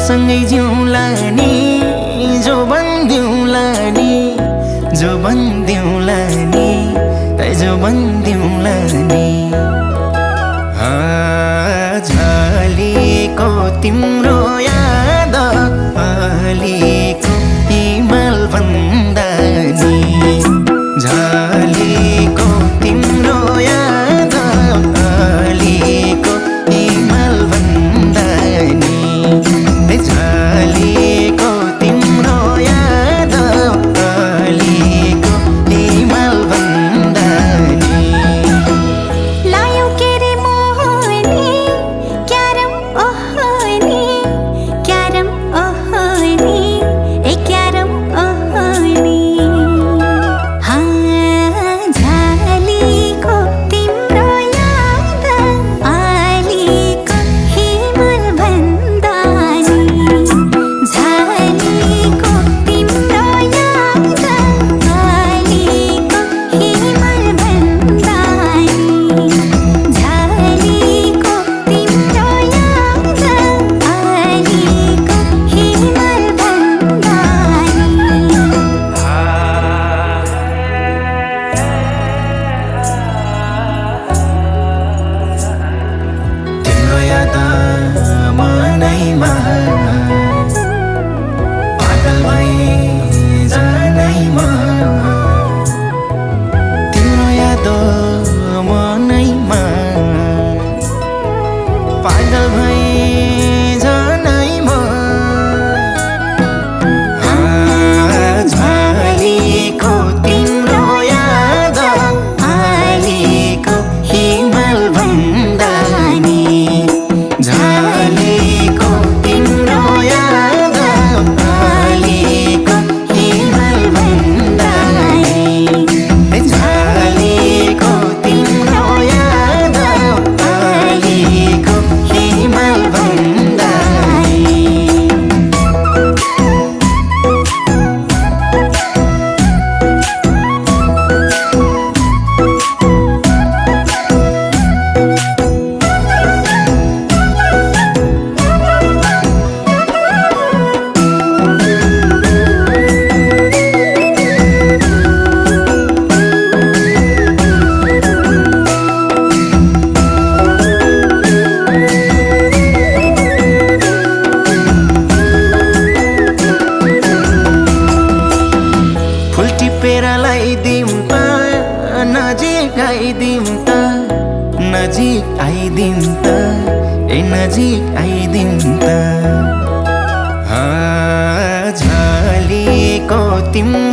सँगै जिउँला नि जो भन्दिउँला नि जो भन्दिउँला नि जो भन्दिउँला नि झलेको तिम्रो याद अलिको हिमाल भन्दा नि झलेको तिम्रो याद अलिको हिमाल भन्दा नि झलेको तिम्रो याद अलिको हिमाल भन्दा नि लायो के रे मोहनी क्यारम ओहनी क्यारम ओहनी ए क्यारम ओहनी झलेको तिम्रो याद अलिको हिमाल भन्दा नि झलेको तिम्रो याद अलिको हिमाल भन्दा नि झलेको तिम्रो याद अलिको हिमाल भन्दा तिम्रो याद मनैमा पागल भई जानैमा तिम्रो याद मनैमा पागल भई जानैमा झलेको तिम्रो याद अलिको हिमाल भन्दा नि झलेको तिम्रो याद अलिको हिमाल भन्दा नि झलेको तिम्रो याद अलिको हिमाल भन्दा नि फुल टिपेर लगाइदिउँ त नजिक आइदिउँ त नजिक आइदिउँ त ए नजिक आइदिउँ त झलेको तिम्रो